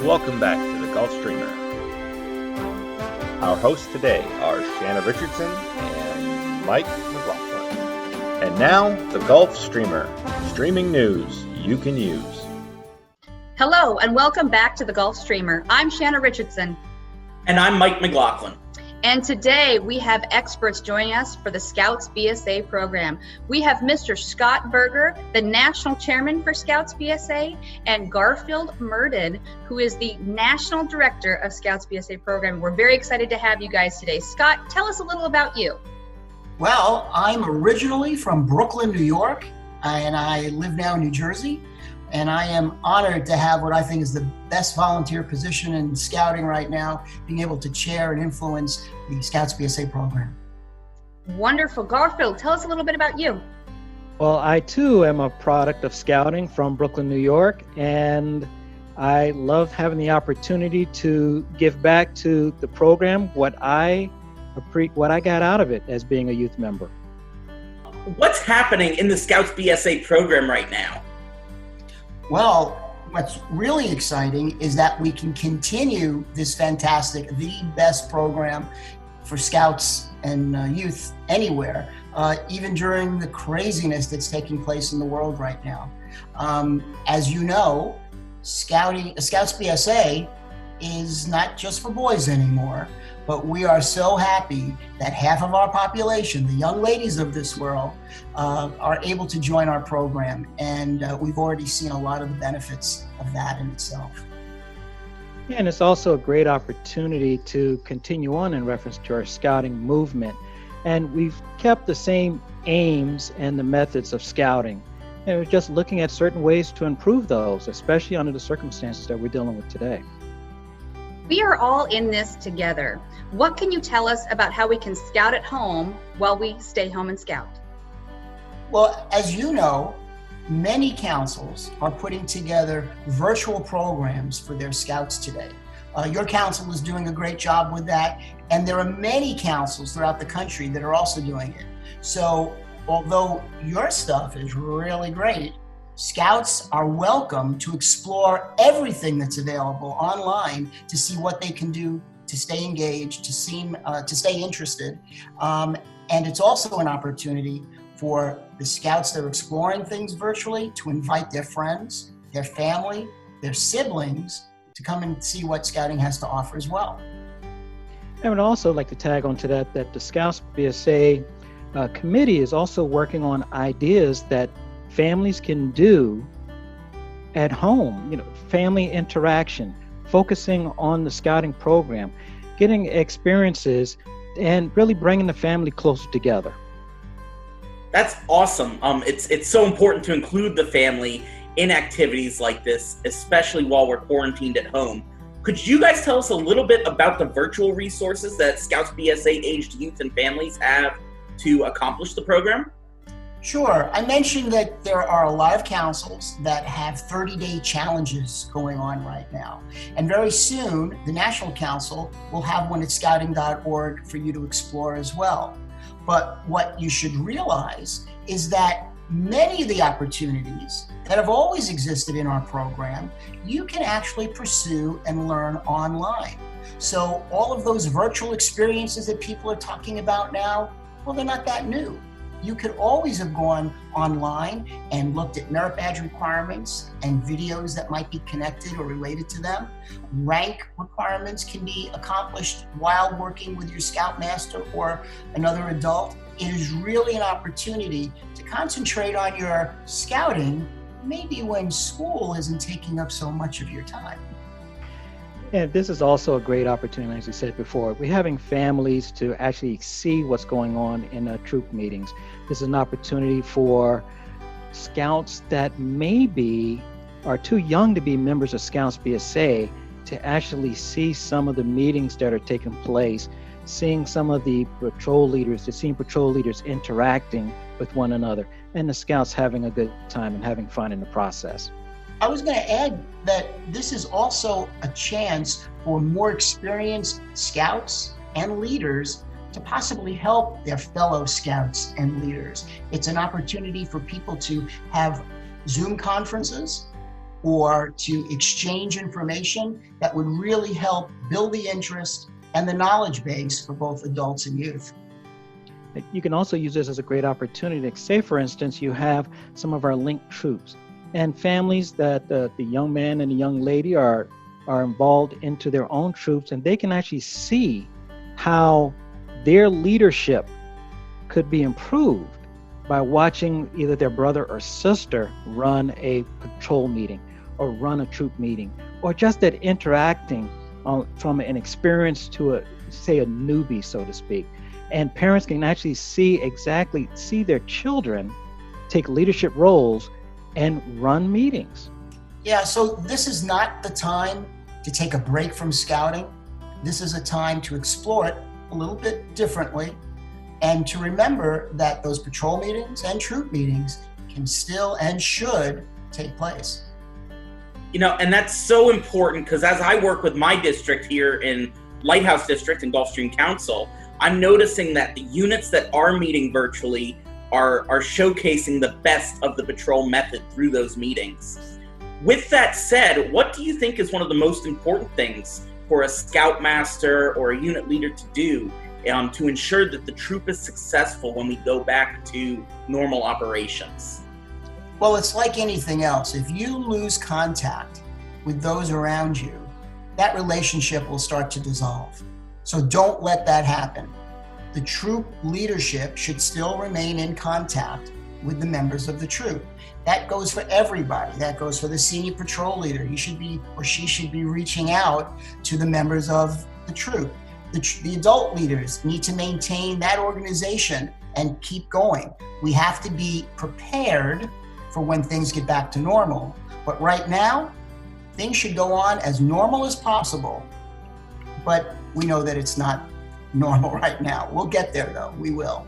Welcome back to the Golf Streamer. Our hosts today are Shanna Richardson and Mike McLaughlin. And now, the Golf Streamer, streaming news you can use. Hello, and welcome back to the Golf Streamer. I'm Shanna Richardson. And I'm Mike McLaughlin. And today we have experts joining us for the Scouts BSA program. We have Mr. Scott Berger, the National Chairman for Scouts BSA, and Garfield Murden, who is the National Director of Scouts BSA program. We're very excited to have you guys today. Scott, tell us a little about you. Well, I'm originally from Brooklyn, New York, and I live now in New Jersey. And I am honored to have what I think is the best volunteer position in scouting right now, being able to chair and influence the Scouts BSA program. Wonderful. Garfield, tell us a little bit about you. Well, I too am a product of scouting from Brooklyn, New York, and I love having the opportunity to give back to the program what I got out of it as being a youth member. What's happening in the Scouts BSA program right now? Well, what's really exciting is that we can continue this fantastic, the best program for scouts and youth anywhere, even during the craziness that's taking place in the world right now. As you know, Scouts BSA is not just for boys anymore, but we are so happy that half of our population, the young ladies of this world, are able to join our program. And we've already seen a lot of the benefits of that in itself. And it's also a great opportunity to continue on in reference to our scouting movement. And we've kept the same aims and the methods of scouting. And we're just looking at certain ways to improve those, especially under the circumstances that we're dealing with today. We are all in this together. What can you tell us about how we can scout at home while we stay home and scout? Well, as you know, many councils are putting together virtual programs for their scouts today. Your council is doing a great job with that, and there are many councils throughout the country that are also doing it. So although your stuff is really great, Scouts are welcome to explore everything that's available online to see what they can do to stay engaged, to stay interested. And it's also an opportunity for the Scouts that are exploring things virtually to invite their friends, their family, their siblings to come and see what scouting has to offer as well. I would also like to tag on to that the Scouts BSA committee is also working on ideas that families can do at home, family interaction, focusing on the scouting program, getting experiences, and really bringing the family closer together. That's awesome. It's so important to include the family in activities like this, especially while we're quarantined at home. Could you guys tell us a little bit about the virtual resources that Scouts BSA aged youth and families have to accomplish the program? Sure. I mentioned that there are a lot of councils that have 30-day challenges going on right now. And very soon, the National Council will have one at scouting.org for you to explore as well. But what you should realize is that many of the opportunities that have always existed in our program, you can actually pursue and learn online. So all of those virtual experiences that people are talking about now, well, they're not that new. You could always have gone online and looked at merit badge requirements and videos that might be connected or related to them. Rank requirements can be accomplished while working with your scoutmaster or another adult. It is really an opportunity to concentrate on your scouting, maybe when school isn't taking up so much of your time. And this is also a great opportunity, as we said before. We're having families to actually see what's going on in troop meetings. This is an opportunity for scouts that maybe are too young to be members of Scouts BSA to actually see some of the meetings that are taking place, seeing some of the patrol leaders, seeing patrol leaders interacting with one another, and the scouts having a good time and having fun in the process. I was going to add that this is also a chance for more experienced scouts and leaders to possibly help their fellow scouts and leaders. It's an opportunity for people to have Zoom conferences or to exchange information that would really help build the interest and the knowledge base for both adults and youth. You can also use this as a great opportunity. Say, for instance, you have some of our linked troops and families that the young man and the young lady are involved into their own troops, and they can actually see how their leadership could be improved by watching either their brother or sister run a patrol meeting or run a troop meeting, or just that interacting from an experience to a newbie, so to speak. And parents can actually see their children take leadership roles and run meetings. Yeah, so this is not the time to take a break from scouting. This is a time to explore it a little bit differently, and to remember that those patrol meetings and troop meetings can still and should take place. And that's so important, because as I work with my district here in Lighthouse District and Gulfstream Council, I'm noticing that the units that are meeting virtually are showcasing the best of the patrol method through those meetings. With that said, what do you think is one of the most important things for a scoutmaster or a unit leader to do to ensure that the troop is successful when we go back to normal operations? Well, it's like anything else. If you lose contact with those around you, that relationship will start to dissolve. So don't let that happen. The troop leadership should still remain in contact with the members of the troop. That goes for everybody. That goes for the senior patrol leader. He should be, or she should be, reaching out to the members of the troop. The adult leaders need to maintain that organization and keep going. We have to be prepared for when things get back to normal. But right now, things should go on as normal as possible. But we know that it's not normal right now. We'll get there though, we will.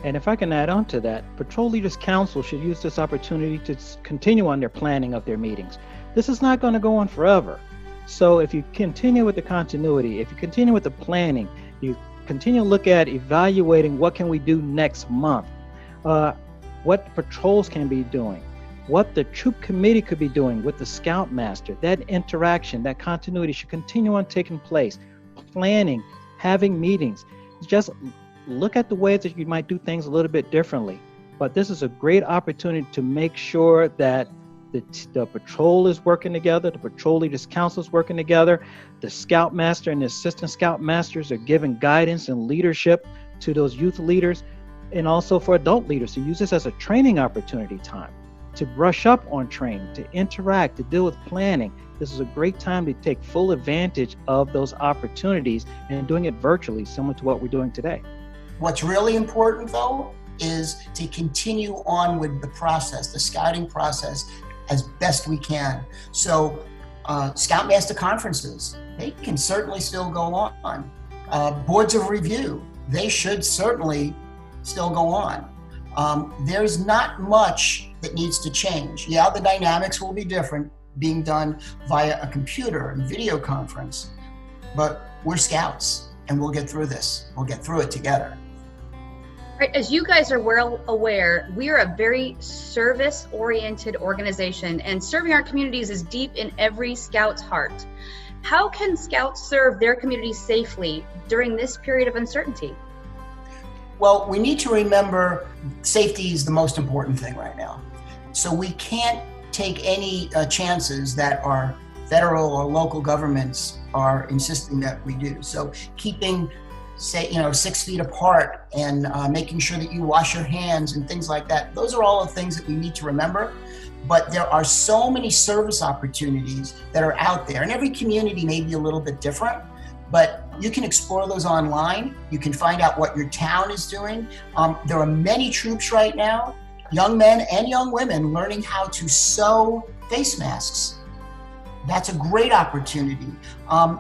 And if I can add on to that, Patrol Leaders Council should use this opportunity to continue on their planning of their meetings. This is not going to go on forever. So if you continue with the continuity, if you continue with the planning, you continue to look at evaluating what can we do next month, what patrols can be doing, what the troop committee could be doing with the scoutmaster, that interaction, that continuity should continue on taking place. Planning, having meetings, just look at the ways that you might do things a little bit differently. But this is a great opportunity to make sure that the patrol is working together, the Patrol Leaders Council is working together, the scoutmaster and the assistant scoutmasters are giving guidance and leadership to those youth leaders, and also for adult leaders to use this as a training opportunity time, to brush up on training, to interact, to deal with planning. This is a great time to take full advantage of those opportunities and doing it virtually, similar to what we're doing today. What's really important though is to continue on with the process, the scouting process, as best we can. So Scoutmaster conferences, they can certainly still go on. Boards of review, they should certainly still go on. There's not much that needs to change. Yeah, the dynamics will be different, being done via a computer and video conference, but we're scouts and we'll get through this. We'll get through it together. Right, as you guys are well aware, we are a very service-oriented organization, and serving our communities is deep in every Scout's heart. How can Scouts serve their communities safely during this period of uncertainty? Well, we need to remember safety is the most important thing right now. So we can't take any chances that our federal or local governments are insisting that we do. So keeping 6 feet apart and making sure that you wash your hands and things like that. Those are all the things that we need to remember. But there are so many service opportunities that are out there, and every community may be a little bit different, but you can explore those online. You can find out what your town is doing. There are many troops right now, young men and young women, learning how to sew face masks. That's a great opportunity.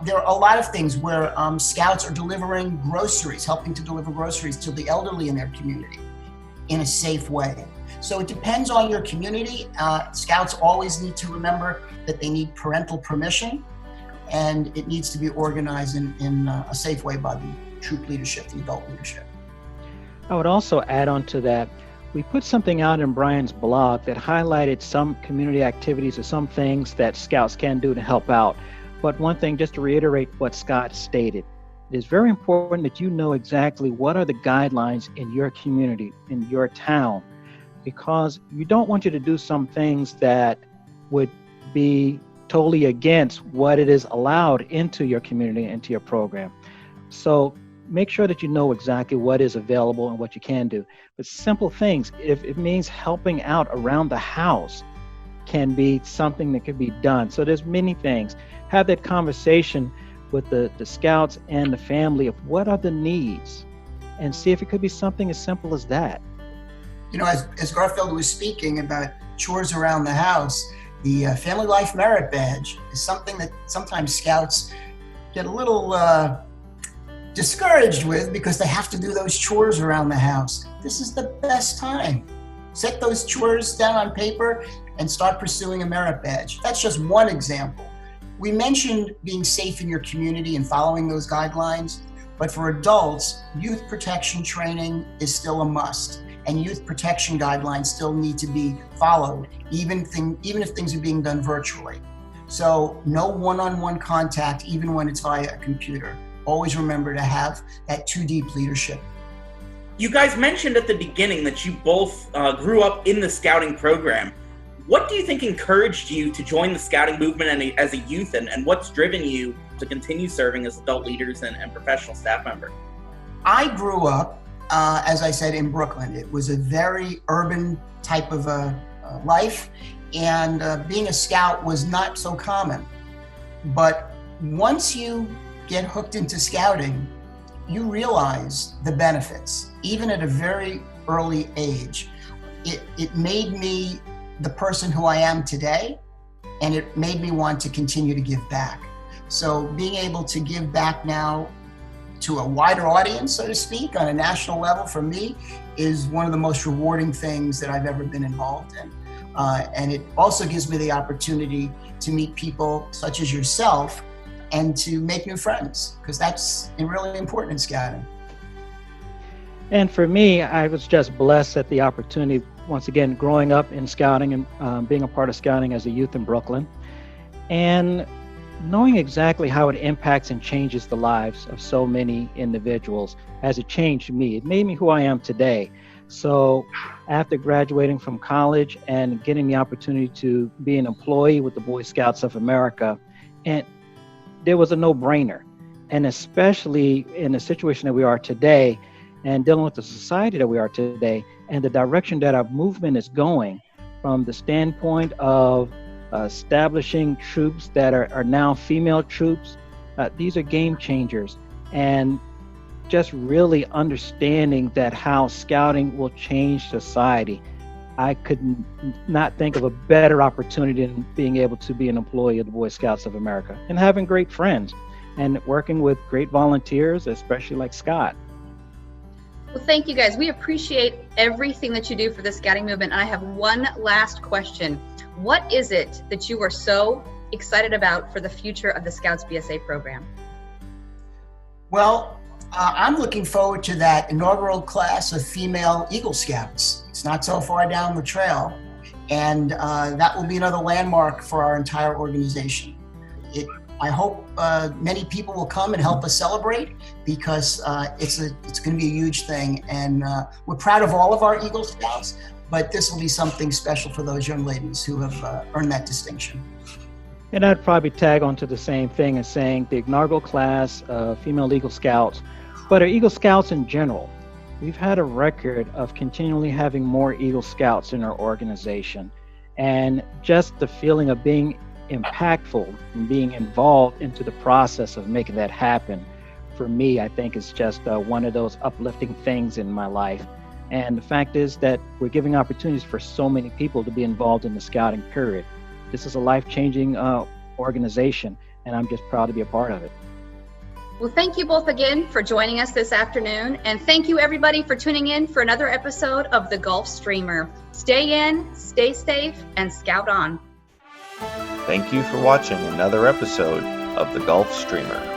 There are a lot of things where Scouts are delivering groceries, helping to deliver groceries to the elderly in their community in a safe way. So it depends on your community. Scouts always need to remember that they need parental permission, and it needs to be organized in a safe way by the troop leadership, the adult leadership. I would also add on to that, we put something out in Brian's blog that highlighted some community activities or some things that Scouts can do to help out. But one thing, just to reiterate what Scott stated, it is very important that you know exactly what are the guidelines in your community, in your town, because you don't want you to do some things that would be totally against what it is allowed into your community, into your program. So make sure that you know exactly what is available and what you can do. But simple things, if it means helping out around the house, can be something that could be done. So there's many things. Have that conversation with the Scouts and the family of what are the needs, and see if it could be something as simple as that. You know, as Garfield was speaking about chores around the house, the Family Life Merit Badge is something that sometimes Scouts get a little discouraged with because they have to do those chores around the house. This is the best time. Set those chores down on paper and start pursuing a merit badge. That's just one example. We mentioned being safe in your community and following those guidelines, but for adults, youth protection training is still a must, and youth protection guidelines still need to be followed, even if things are being done virtually. So no one-on-one contact, even when it's via a computer. Always remember to have that 2D leadership. You guys mentioned at the beginning that you both grew up in the scouting program. What do you think encouraged you to join the scouting movement as a youth, and what's driven you to continue serving as adult leaders and professional staff member? I grew up, as I said, in Brooklyn. It was a very urban type of life, and being a scout was not so common. But once you get hooked into scouting, you realize the benefits, even at a very early age. It made me the person who I am today, and it made me want to continue to give back. So being able to give back now to a wider audience, so to speak, on a national level, for me, is one of the most rewarding things that I've ever been involved in. And it also gives me the opportunity to meet people such as yourself and to make new friends, because that's really important in scouting. And for me, I was just blessed at the opportunity, once again, growing up in scouting and being a part of scouting as a youth in Brooklyn, and knowing exactly how it impacts and changes the lives of so many individuals as it changed me. It made me who I am today. So after graduating from college and getting the opportunity to be an employee with the Boy Scouts of America, and there was a no-brainer. And especially in the situation that we are today and dealing with the society that we are today and the direction that our movement is going, from the standpoint of establishing troops that are now female troops, these are game changers. And just really understanding that how scouting will change society. I could not think of a better opportunity than being able to be an employee of the Boy Scouts of America and having great friends and working with great volunteers, especially like Scott. Well, thank you guys. We appreciate everything that you do for the scouting movement. And I have one last question. What is it that you are so excited about for the future of the Scouts BSA program? Well, I'm looking forward to that inaugural class of female Eagle Scouts. It's not so far down the trail, and that will be another landmark for our entire organization. I hope many people will come and help us celebrate, because it's going to be a huge thing, and we're proud of all of our Eagle Scouts, but this will be something special for those young ladies who have earned that distinction. And I'd probably tag onto the same thing as saying the inaugural class of female Eagle Scouts, but our Eagle Scouts in general. We've had a record of continually having more Eagle Scouts in our organization, and just the feeling of being impactful and being involved into the process of making that happen, for me, I think is just one of those uplifting things in my life. And the fact is that we're giving opportunities for so many people to be involved in the scouting period. This is a life-changing organization, and I'm just proud to be a part of it. Well, thank you both again for joining us this afternoon. And thank you everybody for tuning in for another episode of the Gulf Streamer. Stay in, stay safe, and scout on. Thank you for watching another episode of the Gulf Streamer.